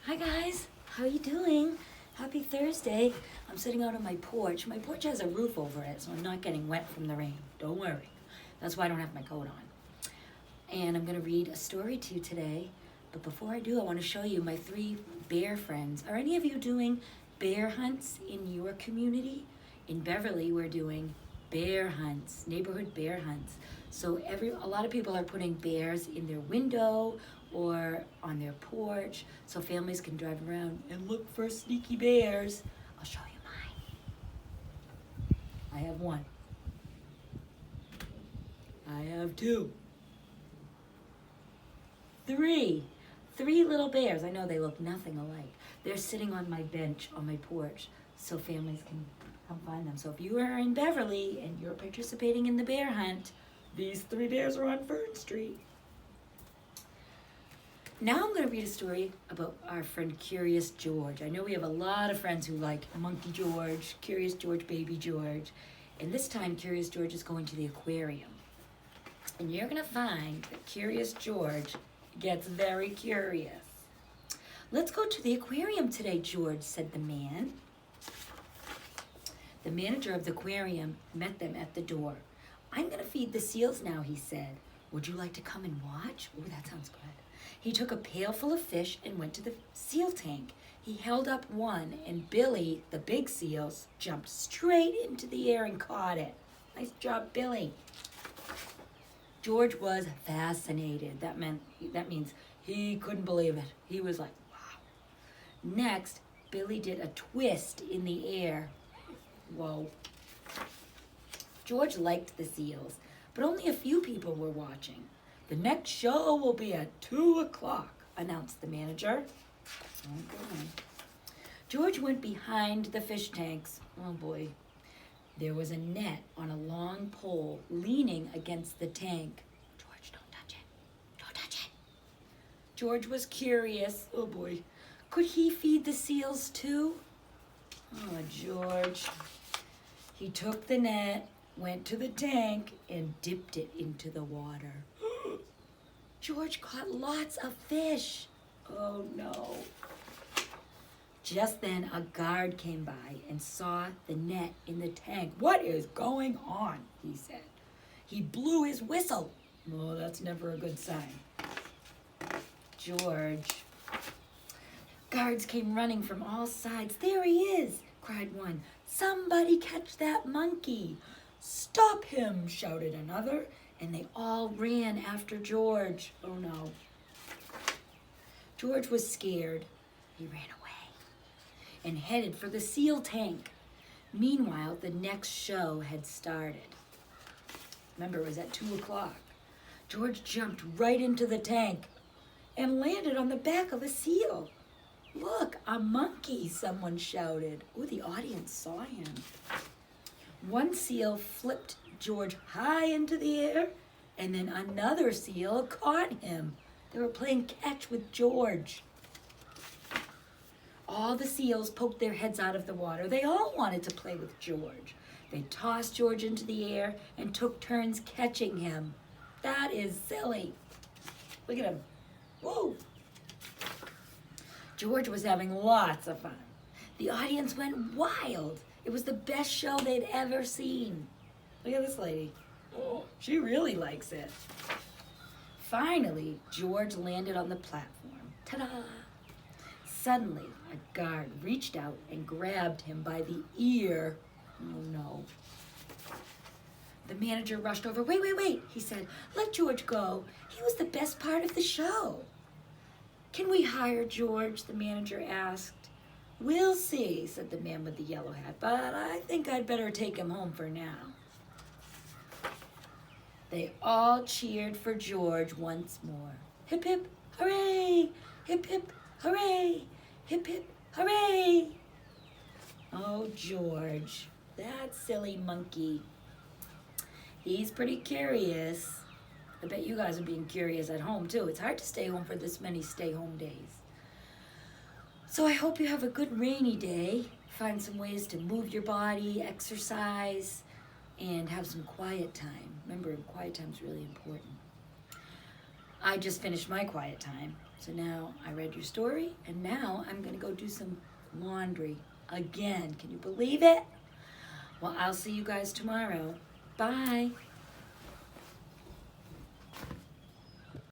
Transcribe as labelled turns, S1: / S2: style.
S1: Hi guys, how you doing? Happy Thursday. I'm sitting out on my porch. My porch has a roof over it, so I'm not getting wet from the rain. Don't worry. That's why I don't have my coat on. And I'm gonna read a story to you today. But before I do, I want to show you my 3 bear friends. Are any of you doing bear hunts in your community? In Beverly, we're doing bear hunts, neighborhood bear hunts. So a lot of people are putting bears in their window or on their porch so families can drive around and look for sneaky bears. I'll show you mine. I have 1. I have 2. 3 little bears. I know they look nothing alike. They're sitting on my bench on my porch so families can come find them. So if you are in Beverly and you're participating in the bear hunt, these 3 bears are on Fern Street. Now I'm going to read a story about our friend Curious George. I know we have a lot of friends who like Monkey George, Curious George, Baby George. And this time Curious George is going to the aquarium. And you're going to find that Curious George gets very curious. "Let's go to the aquarium today, George," said the man. The manager of the aquarium met them at the door. "I'm going to feed the seals now," he said. "Would you like to come and watch?" Oh, that sounds good. He took a pail full of fish and went to the seal tank. He held up one, and Billy, the big seal, jumped straight into the air and caught it. Nice job, Billy. George was fascinated. That means he couldn't believe it. He was like, wow. Next, Billy did a twist in the air. Whoa. George liked the seals, but only a few people were watching. "The next show will be at 2 o'clock, announced the manager. Okay. George went behind the fish tanks. Oh boy. There was a net on a long pole leaning against the tank. "George, don't touch it. Don't touch it." George was curious. Oh boy. Could he feed the seals too? Oh, George. He took the net, went to the tank, and dipped it into the water. George caught lots of fish. Oh no. Just then a guard came by and saw the net in the tank. "What is going on?" he said. He blew his whistle. Oh, that's never a good sign. George. Guards came running from all sides. "There he is," cried one. "Somebody catch that monkey." "Stop him," shouted another, and they all ran after George. Oh no. George was scared. He ran away and headed for the seal tank. Meanwhile, the next show had started. Remember, it was at 2 o'clock. George jumped right into the tank and landed on the back of a seal. "Look, a monkey," someone shouted. Oh, the audience saw him. One seal flipped George high into the air, and then another seal caught him. They were playing catch with George. All the seals poked their heads out of the water. They all wanted to play with George. They tossed George into the air and took turns catching him. That is silly. Look at him. Whoa. George was having lots of fun. The audience went wild. It was the best show they'd ever seen. Look at this lady. Oh, she really likes it. Finally, George landed on the platform. Ta-da! Suddenly, a guard reached out and grabbed him by the ear. Oh no. The manager rushed over. Wait, he said. "Let George go. He was the best part of the show." "Can we hire George?" the manager asked. "We'll see," said the man with the yellow hat, "but I think I'd better take him home for now." They all cheered for George once more. Hip, hip, hooray! Hip, hip, hooray! Hip, hip, hooray! Oh, George, that silly monkey. He's pretty curious. I bet you guys are being curious at home, too. It's hard to stay home for this many stay-home days. So I hope you have a good rainy day. Find some ways to move your body, exercise, and have some quiet time. Remember, quiet time is really important. I just finished my quiet time. So now I read your story, and now I'm going to go do some laundry again. Can you believe it? Well, I'll see you guys tomorrow. Bye.